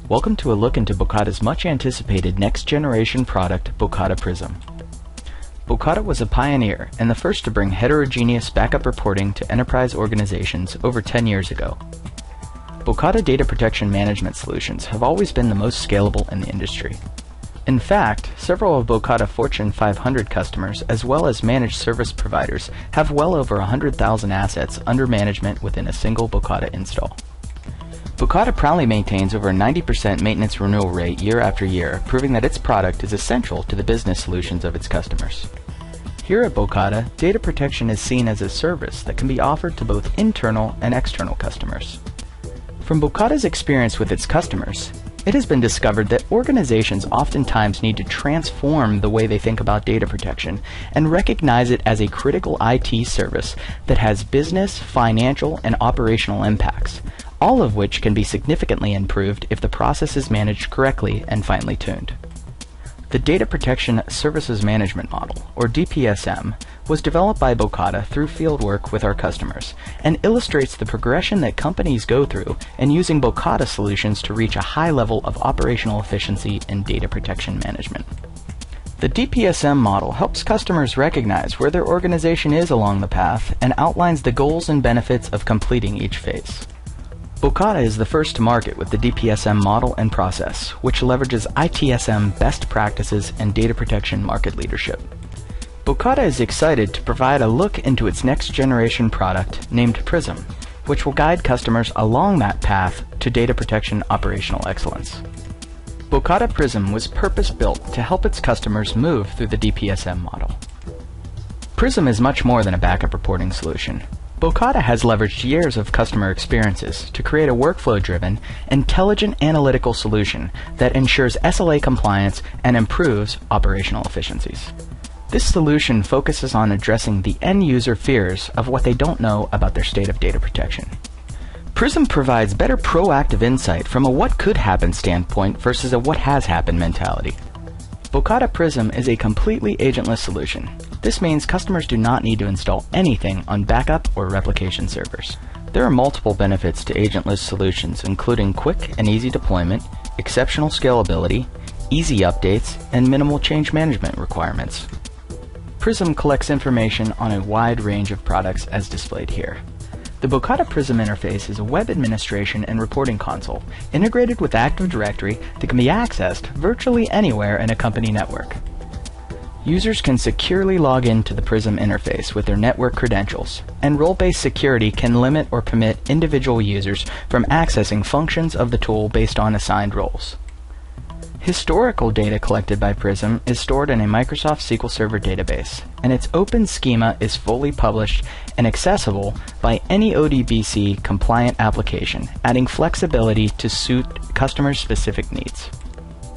Welcome to a look into Bocata's much-anticipated next-generation product, Bocata Prism. Bocata was a pioneer and the first to bring heterogeneous backup reporting to enterprise organizations over 10 years ago. Bocata data protection management solutions have always been the most scalable in the industry. In fact, several of Bocata Fortune 500 customers, as well as managed service providers, have well over 100,000 assets under management within a single Bocata install. Bocata proudly maintains over a 90% maintenance renewal rate year after year, proving that its product is essential to the business solutions of its customers. Here at Bocata, data protection is seen as a service that can be offered to both internal and external customers. From Bocata's experience with its customers, it has been discovered that organizations oftentimes need to transform the way they think about data protection and recognize it as a critical IT service that has business, financial, and operational impacts, all of which can be significantly improved if the process is managed correctly and finely tuned. The Data Protection Services Management Model, or DPSM, was developed by Bocata through fieldwork with our customers and illustrates the progression that companies go through in using Bocata solutions to reach a high level of operational efficiency in data protection management. The DPSM model helps customers recognize where their organization is along the path and outlines the goals and benefits of completing each phase. Bocata is the first to market with the DPSM model and process, which leverages ITSM best practices and data protection market leadership. Bocata is excited to provide a look into its next-generation product named Prism, which will guide customers along that path to data protection operational excellence. Bocata Prism was purpose-built to help its customers move through the DPSM model. Prism is much more than a backup reporting solution. Bocata has leveraged years of customer experiences to create a workflow-driven, intelligent analytical solution that ensures SLA compliance and improves operational efficiencies. This solution focuses on addressing the end-user fears of what they don't know about their state of data protection. Prism provides better proactive insight from a what-could-happen standpoint versus a what-has-happened mentality. Bocata Prism is a completely agentless solution. This means customers do not need to install anything on backup or replication servers. There are multiple benefits to agentless solutions, including quick and easy deployment, exceptional scalability, easy updates, and minimal change management requirements. Prism collects information on a wide range of products as displayed here. The Bocata Prism interface is a web administration and reporting console integrated with Active Directory that can be accessed virtually anywhere in a company network. Users can securely log into the Prism interface with their network credentials, and role-based security can limit or permit individual users from accessing functions of the tool based on assigned roles. Historical data collected by Prism is stored in a Microsoft SQL Server database, and its open schema is fully published and accessible by any ODBC compliant application, adding flexibility to suit customers' specific needs.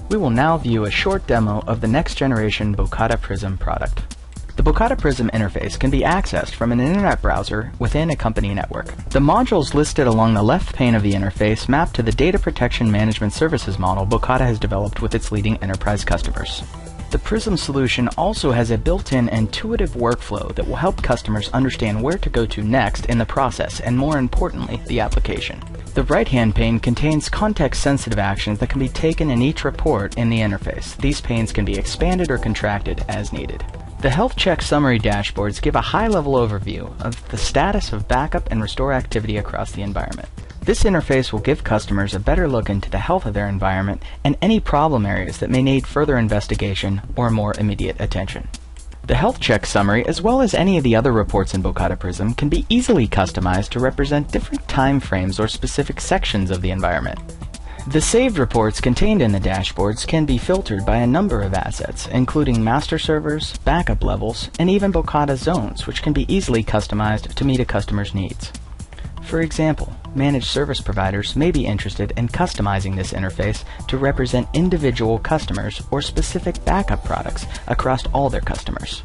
We will now view a short demo of the next generation Bocata Prism product. The Bocata Prism interface can be accessed from an internet browser within a company network. The modules listed along the left pane of the interface map to the data protection management services model Bocata has developed with its leading enterprise customers. The Prism solution also has a built-in intuitive workflow that will help customers understand where to go to next in the process and, more importantly, the application. The right-hand pane contains context-sensitive actions that can be taken in each report in the interface. These panes can be expanded or contracted as needed. The Health Check Summary dashboards give a high-level overview of the status of backup and restore activity across the environment. This interface will give customers a better look into the health of their environment and any problem areas that may need further investigation or more immediate attention. The Health Check Summary, as well as any of the other reports in Bocata Prism, can be easily customized to represent different time frames or specific sections of the environment. The saved reports contained in the dashboards can be filtered by a number of assets, including master servers, backup levels, and even Bocata zones, which can be easily customized to meet a customer's needs. For example, managed service providers may be interested in customizing this interface to represent individual customers or specific backup products across all their customers.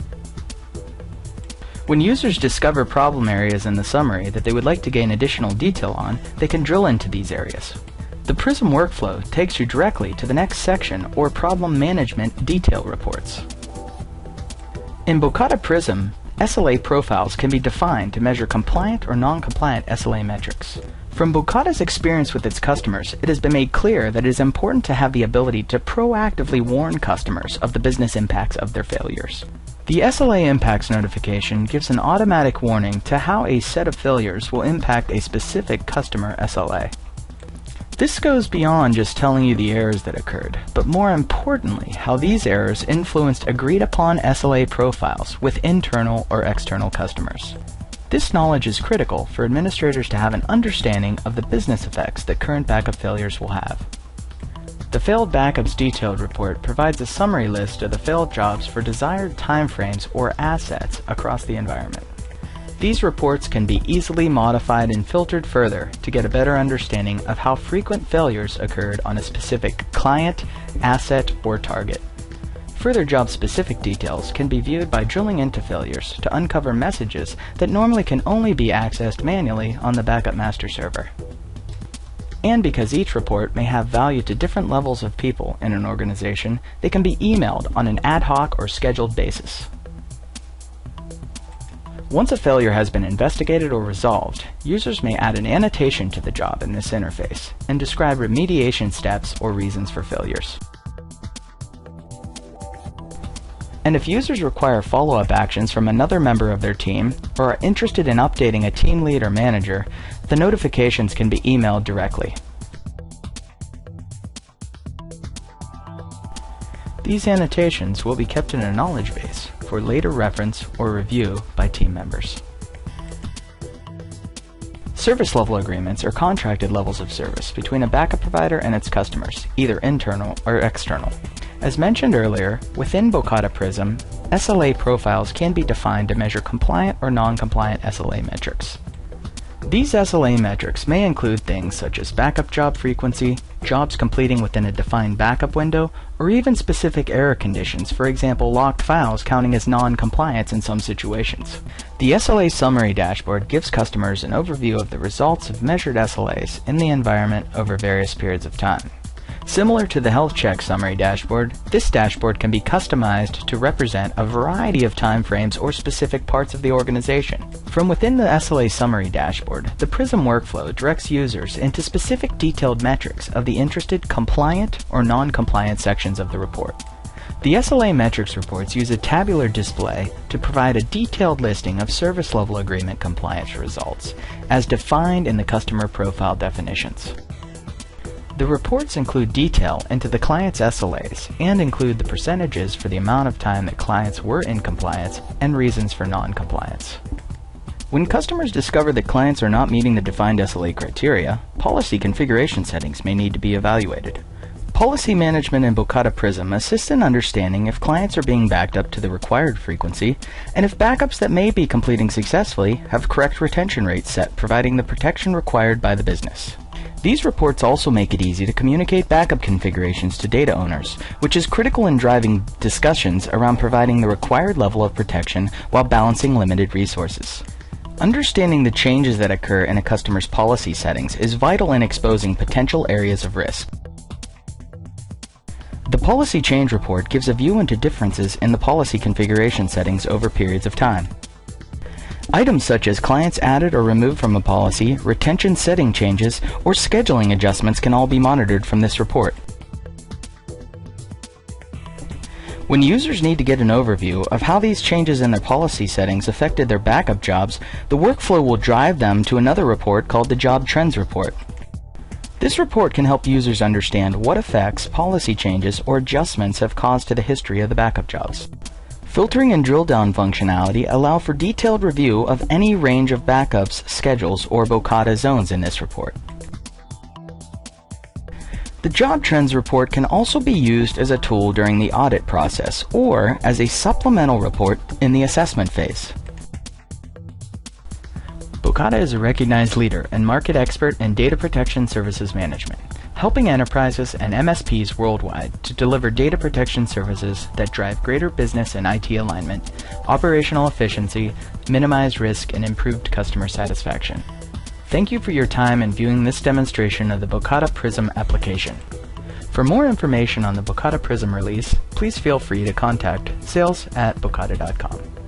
When users discover problem areas in the summary that they would like to gain additional detail on, they can drill into these areas. The Prism workflow takes you directly to the next section or problem management detail reports. In Bocata Prism, SLA profiles can be defined to measure compliant or non-compliant SLA metrics. From Bocata's experience with its customers, it has been made clear that it is important to have the ability to proactively warn customers of the business impacts of their failures. The SLA Impacts notification gives an automatic warning to how a set of failures will impact a specific customer SLA. This goes beyond just telling you the errors that occurred, but more importantly, how these errors influenced agreed-upon SLA profiles with internal or external customers. This knowledge is critical for administrators to have an understanding of the business effects that current backup failures will have. The Failed Backups Detailed report provides a summary list of the failed jobs for desired timeframes or assets across the environment. These reports can be easily modified and filtered further to get a better understanding of how frequent failures occurred on a specific client, asset, or target. Further job-specific details can be viewed by drilling into failures to uncover messages that normally can only be accessed manually on the backup master server. And because each report may have value to different levels of people in an organization, they can be emailed on an ad hoc or scheduled basis. Once a failure has been investigated or resolved, users may add an annotation to the job in this interface and describe remediation steps or reasons for failures. And if users require follow-up actions from another member of their team or are interested in updating a team lead or manager, the notifications can be emailed directly. These annotations will be kept in a knowledge base for later reference or review by team members. Service level agreements are contracted levels of service between a backup provider and its customers, either internal or external. As mentioned earlier, within Bocata Prism, SLA profiles can be defined to measure compliant or non-compliant SLA metrics. These SLA metrics may include things such as backup job frequency, jobs completing within a defined backup window, or even specific error conditions, for example locked files counting as non-compliance in some situations. The SLA Summary dashboard gives customers an overview of the results of measured SLAs in the environment over various periods of time. Similar to the Health Check Summary dashboard, this dashboard can be customized to represent a variety of time frames or specific parts of the organization. From within the SLA Summary dashboard, the Prism workflow directs users into specific detailed metrics of the interested compliant or non-compliant sections of the report. The SLA metrics reports use a tabular display to provide a detailed listing of service level agreement compliance results, as defined in the customer profile definitions. The reports include detail into the client's SLAs and include the percentages for the amount of time that clients were in compliance and reasons for non-compliance. When customers discover that clients are not meeting the defined SLA criteria, policy configuration settings may need to be evaluated. Policy management in Bocata Prism assists in understanding if clients are being backed up to the required frequency and if backups that may be completing successfully have correct retention rates set, providing the protection required by the business. These reports also make it easy to communicate backup configurations to data owners, which is critical in driving discussions around providing the required level of protection while balancing limited resources. Understanding the changes that occur in a customer's policy settings is vital in exposing potential areas of risk. The Policy Change Report gives a view into differences in the policy configuration settings over periods of time. Items such as clients added or removed from a policy, retention setting changes, or scheduling adjustments can all be monitored from this report. When users need to get an overview of how these changes in their policy settings affected their backup jobs, the workflow will drive them to another report called the Job Trends Report. This report can help users understand what effects policy changes or adjustments have caused to the history of the backup jobs. Filtering and drill-down functionality allow for detailed review of any range of backups, schedules, or Bocata zones in this report. The Job Trends report can also be used as a tool during the audit process or as a supplemental report in the assessment phase. Bocata is a recognized leader and market expert in data protection services management, helping enterprises and MSPs worldwide to deliver data protection services that drive greater business and IT alignment, operational efficiency, minimize risk, and improved customer satisfaction. Thank you for your time in viewing this demonstration of the Bocata Prism application. For more information on the Bocata Prism release, please feel free to contact sales@bocata.com.